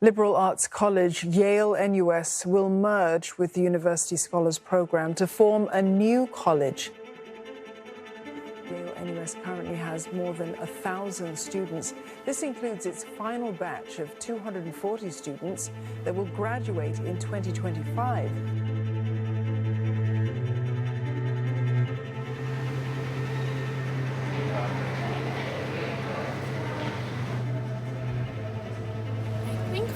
Liberal arts college Yale-NUS will merge with the University Scholars Program to form a new college. Yale-NUS currently has more than 1,000 students. This includes its final batch of 240 students that will graduate in 2025.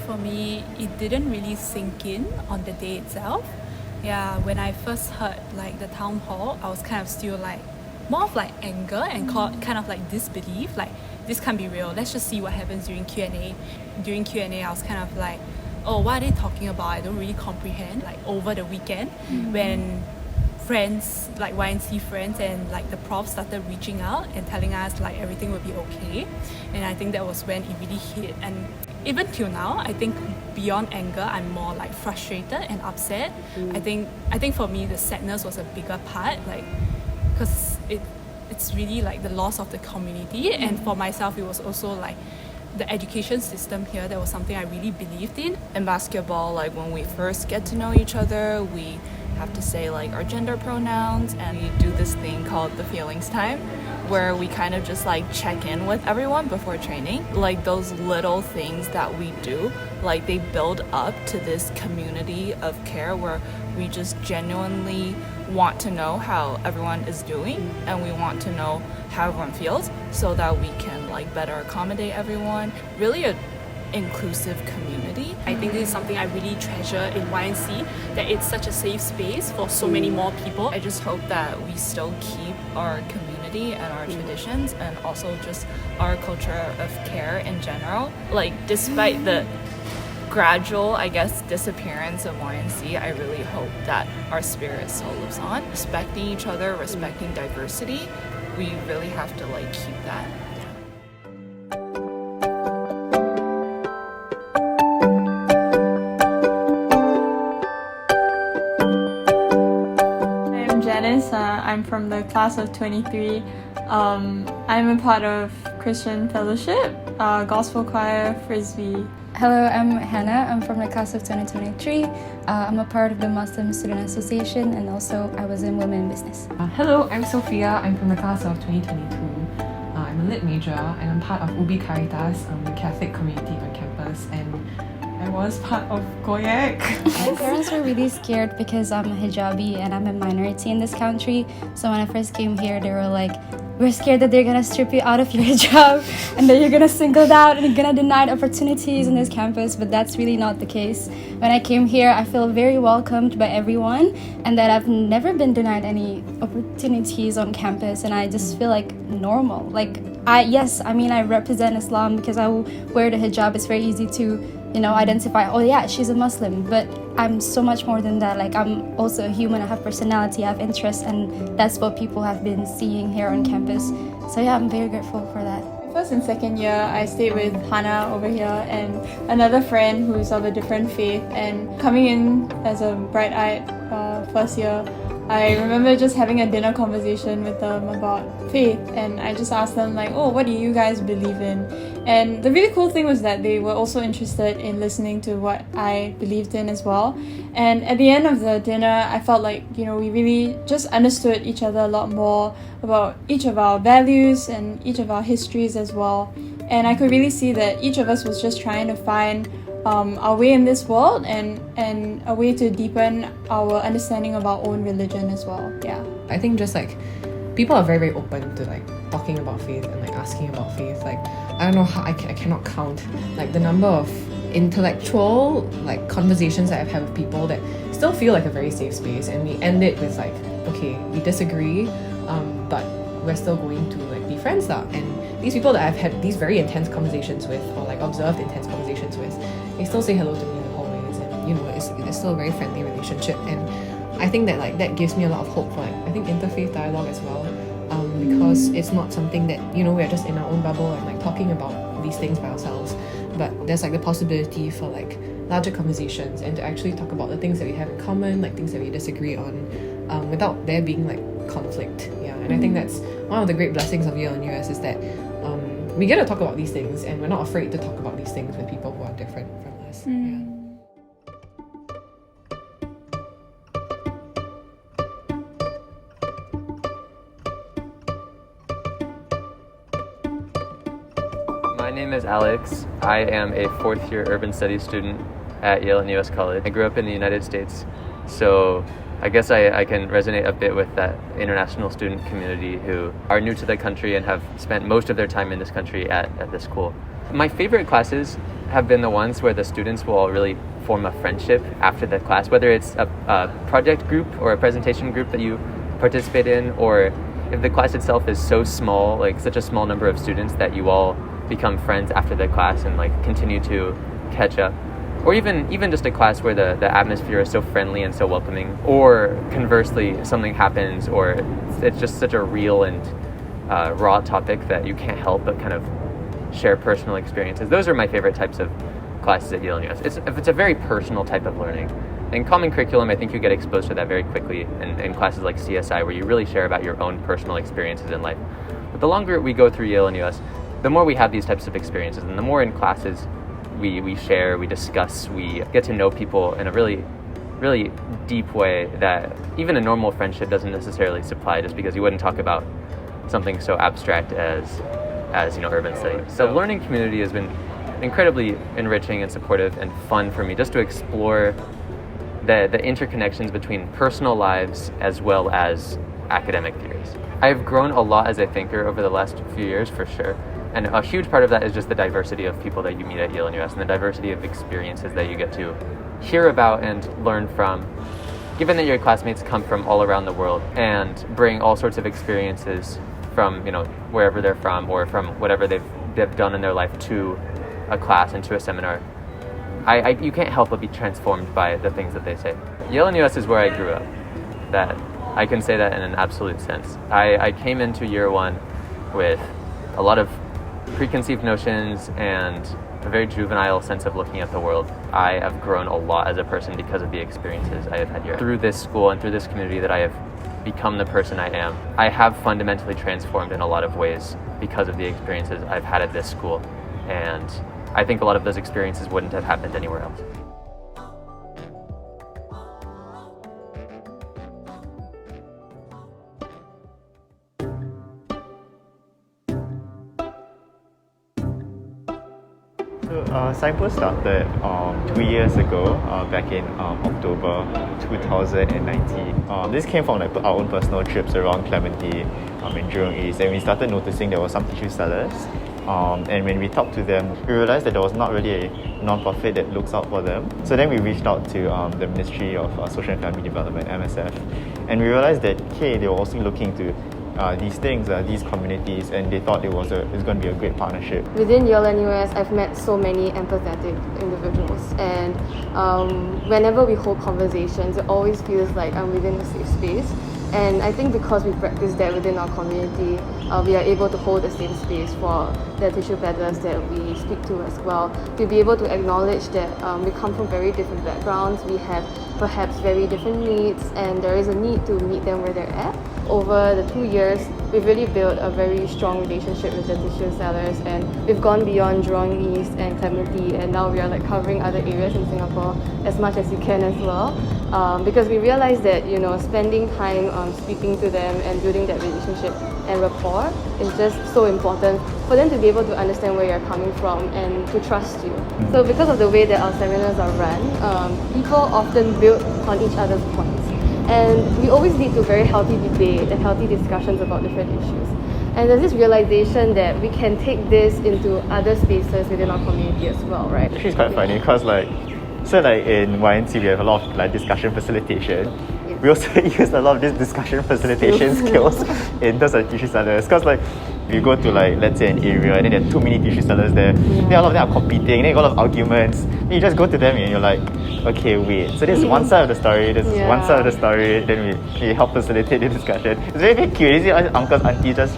For me, it didn't really sink in on the day itself. Yeah, when I first heard like the town hall, I was kind of still like more of like anger and kind of like disbelief, like this can't be real. Let's just see what happens during Q&A. During Q&A, I was kind of like, oh, what are they talking about? I don't really comprehend. Like over the weekend, when friends, like YNC friends and like the prof started reaching out and telling us like everything will be okay. And I think that was when it really hit. And even till now, I think beyond anger, I'm more like frustrated and upset. I think for me, the sadness was a bigger part, like, because it's really like the loss of the community. And for myself, it was also like the education system here. That was something I really believed in. In basketball, like when we first get to know each other, we have to say like our gender pronouns, and we do this thing called the feelings time, where we kind of just like check in with everyone before training. Like those little things that we do, like they build up to this community of care where we just genuinely want to know how everyone is doing, and we want to know how everyone feels so that we can like better accommodate everyone. Really a inclusive community. I think this is something I really treasure in YNC, that it's such a safe space for so many more people. I just hope that we still keep our community and our traditions, and also just our culture of care in general. Like despite the gradual, I guess, disappearance of YNC, I really hope that our spirit still lives on. Respecting each other, respecting diversity, we really have to like keep that. I'm from the class of 23. I'm a part of Christian Fellowship, Gospel Choir, Frisbee. Hello, I'm Hannah. I'm from the class of 2023. I'm a part of the Muslim Student Association, and also I was in Women in Business. Hello, I'm Sophia. I'm from the class of 2022. I'm a lit major, and I'm part of Ubi Caritas, the Catholic community on campus, and I was part of Goyak. My parents were really scared because I'm a hijabi and I'm a minority in this country. So when I first came here, they were like, we're scared that they're gonna strip you out of your hijab and that you're gonna singled out and you're gonna denied opportunities in this campus, but that's really not the case. When I came here, I feel very welcomed by everyone, and that I've never been denied any opportunities on campus, and I just feel like normal. Like, I represent Islam because I wear the hijab. It's very easy to identify, oh yeah, she's a Muslim, but I'm so much more than that. Like, I'm also a human, I have personality, I have interests, and that's what people have been seeing here on campus. So yeah, I'm very grateful for that. First and second year, I stayed with Hannah over here and another friend who's of a different faith, and coming in as a bright-eyed first year, I remember just having a dinner conversation with them about faith, and I just asked them like, oh, what do you guys believe in? And the really cool thing was that they were also interested in listening to what I believed in as well. And at the end of the dinner, I felt like, we really just understood each other a lot more about each of our values and each of our histories as well. And I could really see that each of us was just trying to find our way in this world, and a way to deepen our understanding of our own religion as well. Yeah, I think just like people are very, very open to like talking about faith and like asking about faith. Like, I don't know how I cannot count like the number of intellectual like conversations that I've had with people that still feel like a very safe space, and we end it with like, okay, we disagree, but we're still going to like be friends now. And these people that I've had these very intense conversations with, or like observed intense conversations with, they still say hello to me in the hallways, and it's still a very friendly relationship. And I think that like that gives me a lot of hope for like, I think, interfaith dialogue as well, because it's not something that we're just in our own bubble and like talking about these things by ourselves, but there's like the possibility for like larger conversations and to actually talk about the things that we have in common, like things that we disagree on, without there being like conflict. Yeah, and I think that's one of the great blessings of Yale-NUS, is that we get to talk about these things, and we're not afraid to talk about these things with people who are different from us. class. Yeah. My name is Alex. I am a fourth-year urban studies student at Yale-NUS College. I grew up in the United States, so I guess I can resonate a bit with that international student community who are new to the country and have spent most of their time in this country at this school. My favorite classes have been the ones where the students will all really form a friendship after the class, whether it's a project group or a presentation group that you participate in, or if the class itself is so small, like such a small number of students that you all become friends after the class and like continue to catch up. Or even just a class where the atmosphere is so friendly and so welcoming, or conversely something happens or it's just such a real and raw topic that you can't help but kind of share personal experiences. Those are my favorite types of classes at Yale-NUS. It's a very personal type of learning. In common curriculum, I think you get exposed to that very quickly in classes like CSI, where you really share about your own personal experiences in life. But the longer we go through Yale-NUS, the more we have these types of experiences, and the more in classes we share, we discuss, we get to know people in a really, really deep way that even a normal friendship doesn't necessarily supply, just because you wouldn't talk about something so abstract as urban studies. So the learning community has been incredibly enriching and supportive and fun for me, just to explore the interconnections between personal lives as well as academic theories. I've grown a lot as a thinker over the last few years, for sure. And a huge part of that is just the diversity of people that you meet at Yale-NUS and the diversity of experiences that you get to hear about and learn from. Given that your classmates come from all around the world and bring all sorts of experiences from, wherever they're from or from whatever they've done in their life to a class and to a seminar, you can't help but be transformed by the things that they say. Yale-NUS is where I grew up. That I can say that in an absolute sense. I came into year one with a lot of preconceived notions and a very juvenile sense of looking at the world. I have grown a lot as a person because of the experiences I have had here. Through this school and through this community that I have become the person I am. I have fundamentally transformed in a lot of ways because of the experiences I've had at this school, and I think a lot of those experiences wouldn't have happened anywhere else. Signpost started 2 years ago, back in October 2019. This came from our own personal trips around Clementi in Jurong East, and we started noticing there were some tissue sellers. And when we talked to them, we realized that there was not really a non-profit that looks out for them. So then we reached out to the Ministry of Social and Family Development, MSF, and we realized that they were also looking to these things, these communities, and they thought it was going to be a great partnership. Within Yale-NUS, I've met so many empathetic individuals, and whenever we hold conversations, it always feels like I'm within a safe space. And I think because we practice that within our community, we are able to hold the same space for the tissue peddlers that we speak to as well. To be able to acknowledge that we come from very different backgrounds, we have perhaps very different needs, and there is a need to meet them where they're at. Over the 2 years, we've really built a very strong relationship with the tissue sellers, and we've gone beyond Jurong East and Clementi, and now we are covering other areas in Singapore as much as we can as well. Because we realize that spending time speaking to them and building that relationship and rapport is just so important for them to be able to understand where you're coming from and to trust you. So because of the way that our seminars are run, people often build on each other's points. And we always lead to very healthy debate and healthy discussions about different issues. And there's this realization that we can take this into other spaces within our community as well, right? Actually, it's quite funny because in YNC we have a lot of discussion facilitation. Yes. We also use a lot of this discussion facilitation skills in terms of tissue sellers, because we go to let's say an area and then there are too many tissue sellers there. Then a lot of them are competing, then you got a lot of arguments. Then you just go to them and you're like, okay, wait. So this is one side of the story, this is one side of the story. Then we help facilitate the discussion. It's very, very cute. You see uncles, aunties just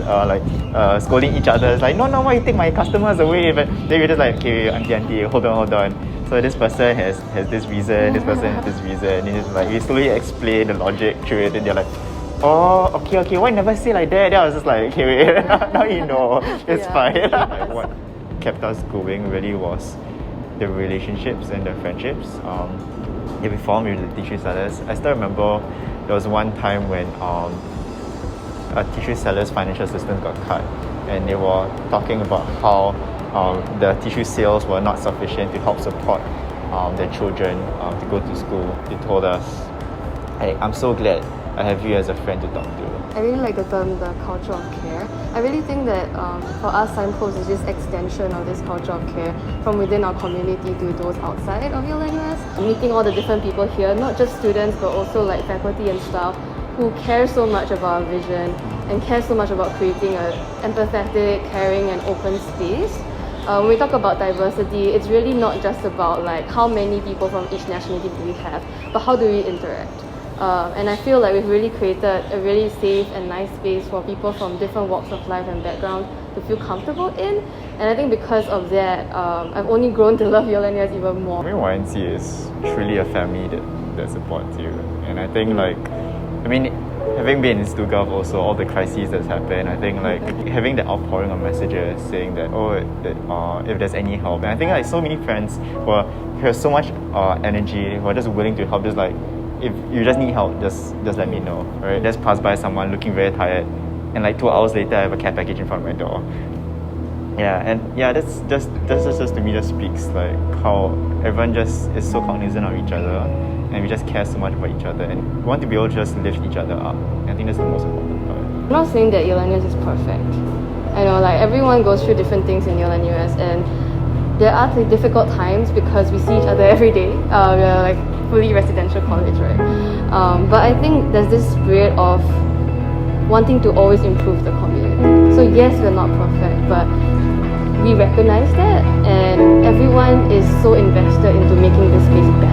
scolding each other. It's like, no, why you take my customers away? But then we're just like, okay, auntie, hold on. So this person has this reason, this person has this reason. And it's we slowly explain the logic through it, and they're like, oh, okay, why never say like that? Then I was just like, okay, wait, now you know, it's fine. What kept us going really was the relationships and the friendships that we formed with the T3 sellers. I still remember there was one time when a T3 seller's financial assistance got cut, and they were talking about how the T3 sales were not sufficient to help support their children to go to school. They told us, hey, I'm so glad I have you as a friend to talk to. I really like the term, the culture of care. I really think that for us, Signpost is just extension of this culture of care from within our community to those outside of Yale-NUS. Meeting all the different people here, not just students, but also like faculty and staff who care so much about our vision and care so much about creating an empathetic, caring and open space. When we talk about diversity, it's really not just about like how many people from each nationality do we have, but how do we interact. And I feel like we've really created a really safe and nice space for people from different walks of life and backgrounds to feel comfortable in. And I think because of that, I've only grown to love Yale-NUS even more. I mean, YNC is truly a family that supports you. And I think having been in StuGov also, all the crises that's happened, I think like having that outpouring of messages saying that, if there's any help. And I think like so many friends who have so much energy, who are just willing to help, just like, if you just need help, just let me know, right? Just pass by someone looking very tired, and like 2 hours later, I have a care package in front of my door. That's just to me just speaks like how everyone just is so cognizant of each other, and we just care so much about each other, and we want to be able to just lift each other up. And I think that's the most important part. I'm not saying that Yale-NUS is perfect. I know like everyone goes through different things in Yale-NUS, and there are difficult times because we see each other every day. We're like fully residential college, right? But I think there's this spirit of wanting to always improve the community. So yes, we're not perfect, but we recognize that, and everyone is so invested into making this space better.